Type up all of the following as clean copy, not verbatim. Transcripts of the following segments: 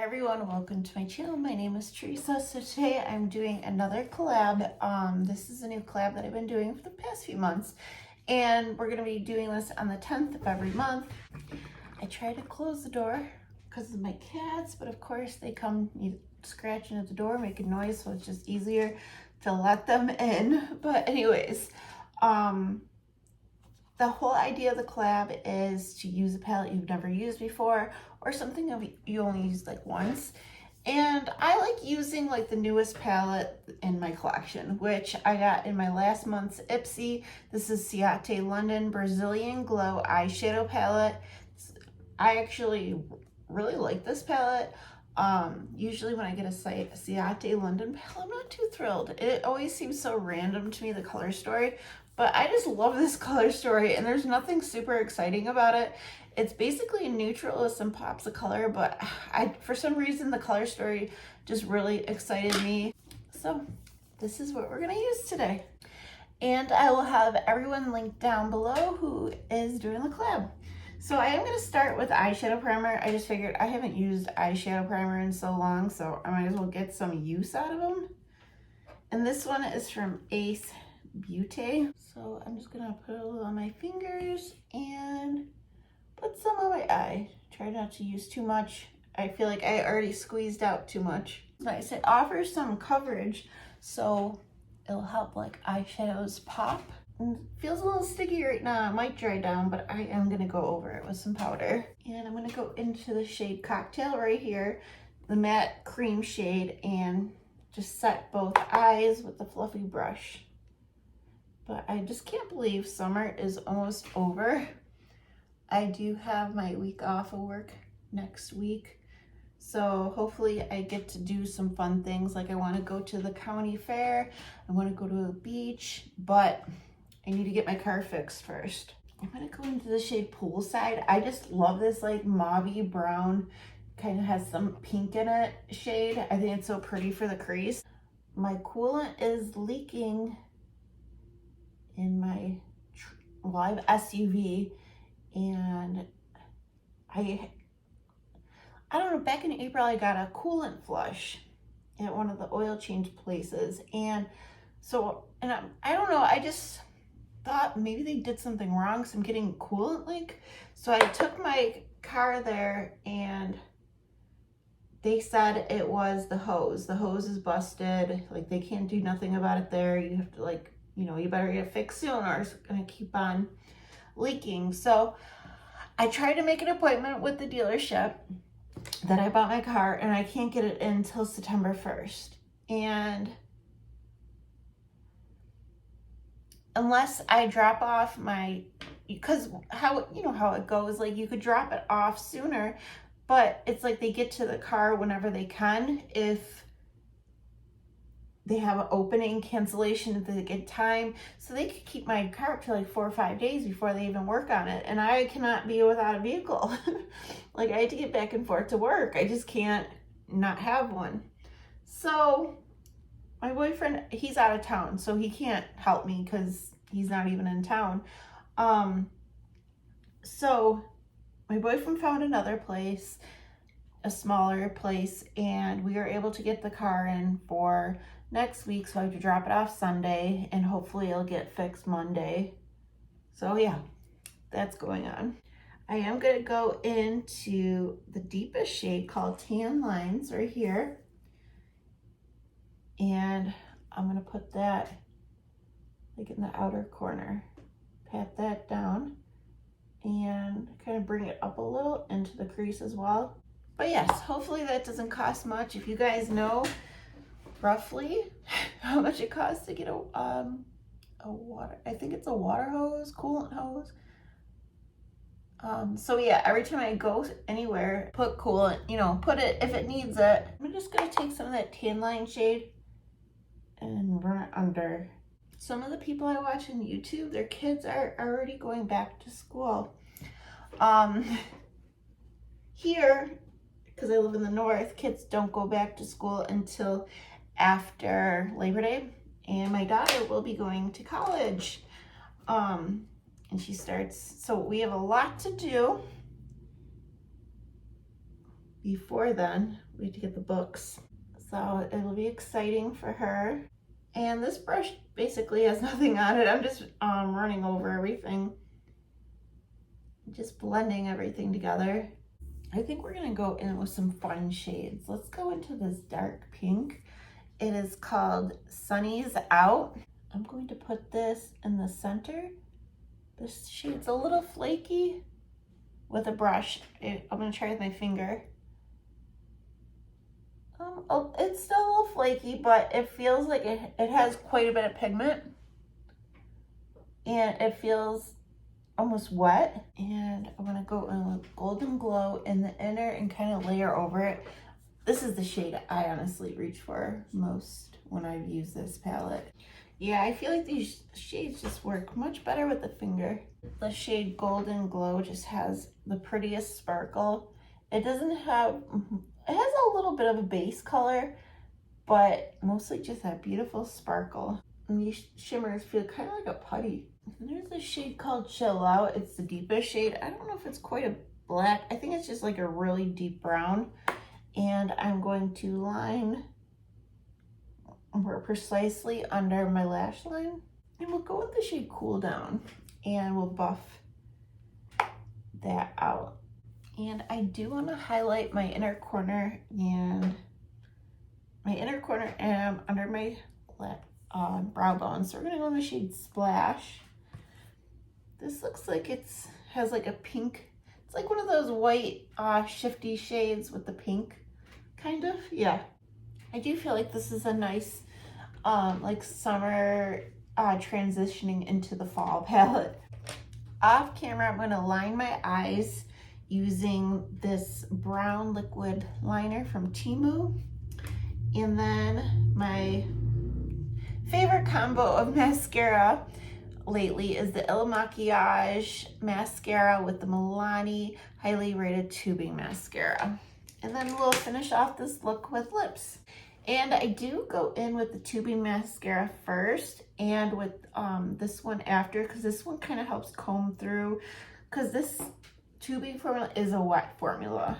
everyone, welcome to my channel. My name is Teresa. So today I'm doing another collab. This is a new collab that I've been doing for the past few months, and we're going to be doing this on the 10th of every month. I try to close the door because of my cats, but of course they come scratching at the door, making noise, so it's just easier to let them in. But anyways, the whole idea of the collab is to use a palette you've never used before or something that you only used like once. And I like using like the newest palette in my collection, which I got in my last month's Ipsy. This is CIATE London Brazilian Glow eyeshadow palette. I actually really like this palette. Usually when I get a CIATE London palette, I'm not too thrilled. It always seems so random to me, the color story. But I just love this color story, and there's nothing super exciting about it. It's basically a neutral with some pops of color, but for some reason the color story just really excited me. So this is what we're gonna use today. And I will have everyone linked down below who is doing the collab. So I am gonna start with eyeshadow primer. I just figured I haven't used eyeshadow primer in so long, so I might as well get some use out of them. And this one is from Ace Beauty. So I'm just gonna put a little on my fingers and put some on my eye. Try not to use too much. I feel like I already squeezed out too much. It's nice. It offers some coverage, so it'll help like eyeshadows pop. And it feels a little sticky right now. It might dry down, but I am gonna go over it with some powder. And I'm gonna go into the shade Cocktail right here, the matte cream shade, and just set both eyes with the fluffy brush. But I just can't believe summer is almost over. I do have my week off of work next week, so hopefully I get to do some fun things. Like I want to go to the county fair, I want to go to the beach, but I need to get my car fixed first. I'm gonna go into the shade Poolside. I just love this like mauvey brown, kind of has some pink in it shade. I think it's so pretty for the crease. My coolant is leaking in my live SUV, and I don't know, back in April I got a coolant flush at one of the oil change places, and so I don't know, I just thought maybe they did something wrong, so I'm getting coolant leak. So I took my car there and they said it was the hose. The hose is busted, like they can't do nothing about it there. You have to like, you know, you better get it fixed soon or it's gonna keep on leaking. So I tried to make an appointment with the dealership that I bought my car, and I can't get it in until September 1st. And unless I drop off because how, you know how it goes, like you could drop it off sooner, but it's like they get to the car whenever they can. If they have an opening cancellation if they get time, so they could keep my car up to like 4 or 5 days before they even work on it, and I cannot be without a vehicle. Like I had to get back and forth to work. I just can't not have one. So my boyfriend, he's out of town, so he can't help me because he's not even in town. So my boyfriend found another place, a smaller place, and we were able to get the car in for next week, so I have to drop it off Sunday, and hopefully it'll get fixed Monday. So yeah, that's going on. I am going to go into the deepest shade called Tan Lines right here, and I'm going to put that like in the outer corner, pat that down, and kind of bring it up a little into the crease as well. But yes, hopefully that doesn't cost much. If you guys know roughly how much it costs to get a water, I think it's a water hose, coolant hose. So yeah, every time I go anywhere, put coolant, you know, put it if it needs it. I'm just gonna take some of that tan line shade and run it under. Some of the people I watch on YouTube, their kids are already going back to school. Here, because I live in the north, kids don't go back to school until after Labor Day, and my daughter will be going to college. And she starts, so we have a lot to do before then. We have to get the books. So it'll be exciting for her. And this brush basically has nothing on it. I'm just running over everything. Just blending everything together. I think we're gonna go in with some fun shades. Let's go into this dark pink. It is called Sunny's Out. I'm going to put this in the center. This shade's a little flaky with a brush. I'm gonna try with my finger. It's still a little flaky, but it feels like it has quite a bit of pigment. And it feels almost wet. And I'm gonna go in with Golden Glow in the inner and kind of layer over it. This is the shade I honestly reach for most when I've used this palette. Yeah, I feel like these shades just work much better with the finger. The shade Golden Glow just has the prettiest sparkle. It doesn't have, it has a little bit of a base color, but mostly just that beautiful sparkle. And these shimmers feel kind of like a putty. And there's a shade called Chill Out. It's the deepest shade. I don't know if it's quite a black. I think it's just like a really deep brown. And I'm going to line more precisely under my lash line. And we'll go with the shade Cool Down. And we'll buff that out. And I do want to highlight my inner corner and under my brow bone. So we're going to go in the shade Splash. This looks like has like a pink. It's like one of those white shifty shades with the pink, kind of. Yeah. I do feel like this is a nice like summer transitioning into the fall palette. Off camera, I'm going to line my eyes using this brown liquid liner from Temu. And then my favorite combo of mascara lately is the Il Makiage mascara with the Milani highly rated tubing mascara. And then we'll finish off this look with lips. And I do go in with the tubing mascara first and with this one after, because this one kind of helps comb through, because this tubing formula is a wet formula.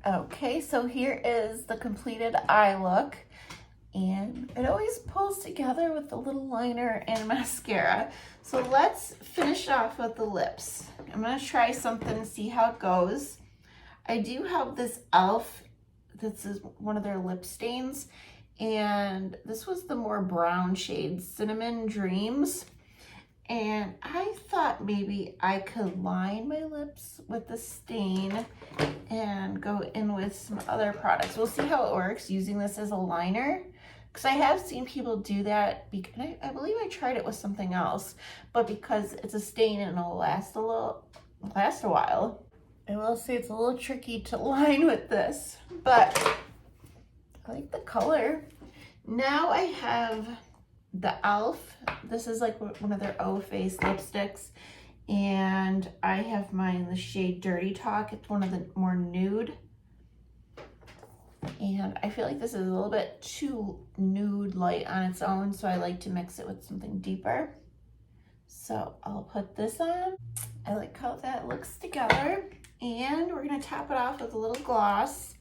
Okay, so here is the completed eye look. And it always pulls together with the little liner and mascara. So let's finish off with the lips. I'm gonna try something, see how it goes. I do have this e.l.f. This is one of their lip stains. And this was the more brown shade, Cinnamon Dreams. And I thought maybe I could line my lips with the stain and go in with some other products. We'll see how it works using this as a liner. Because I have seen people do that, because I believe I tried it with something else, but because it's a stain and it'll last a while. I will say it's a little tricky to line with this, but I like the color. Now I have the e.l.f. This is like one of their O-Face lipsticks, and I have mine in the shade Dirty Talk. It's one of the more nude. And I feel like this is a little bit too nude light on its own, so I like to mix it with something deeper. So I'll put this on. I like how that looks together. And we're gonna top it off with a little gloss.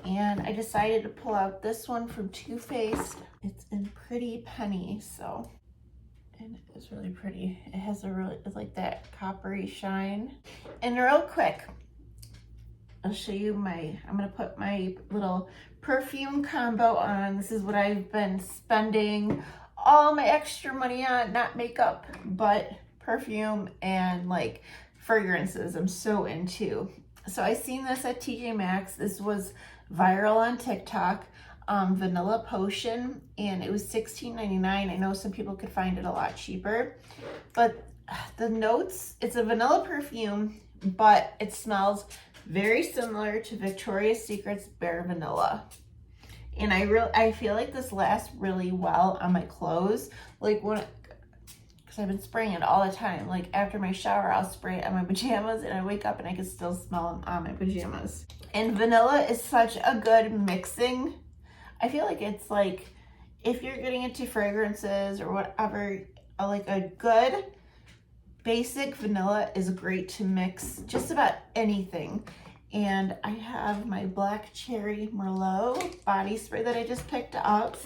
And I decided to pull out this one from Too Faced. It's in Pretty Penny, so, and it is really pretty. It has it's like that coppery shine. And real quick, I'll show you I'm gonna put my little perfume combo on. This is what I've been spending all my extra money on, not makeup, but perfume and like fragrances I'm so into. So I seen this at TJ Maxx. This was viral on TikTok, Vanilla Potion, and it was $16.99. I know some people could find it a lot cheaper, but the notes, it's a vanilla perfume, but it smells very similar to Victoria's Secret's Bare Vanilla. And I feel like this lasts really well on my clothes. Like because I've been spraying it all the time. Like after my shower, I'll spray it on my pajamas and I wake up and I can still smell them on my pajamas. And vanilla is such a good mixing. I feel like it's like, if you're getting into fragrances or whatever, like a good basic vanilla is great to mix just about anything. And I have my Black Cherry Merlot body spray that I just picked up.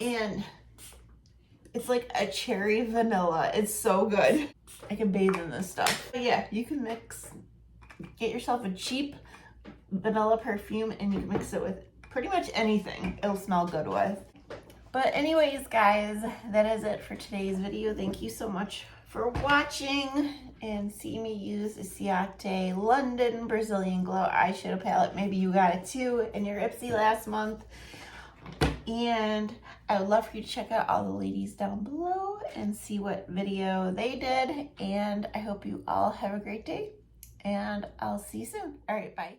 And it's like a cherry vanilla. It's so good. I can bathe in this stuff. But yeah, you can get yourself a cheap vanilla perfume and you can mix it with pretty much anything it'll smell good with. But anyways, guys, that is it for today's video. Thank you so much for watching and seeing me use the CIATE London Brazilian Glow eyeshadow palette. Maybe you got it too in your Ipsy last month. And I would love for you to check out all the ladies down below and see what video they did. And I hope you all have a great day, and I'll see you soon. All right, bye.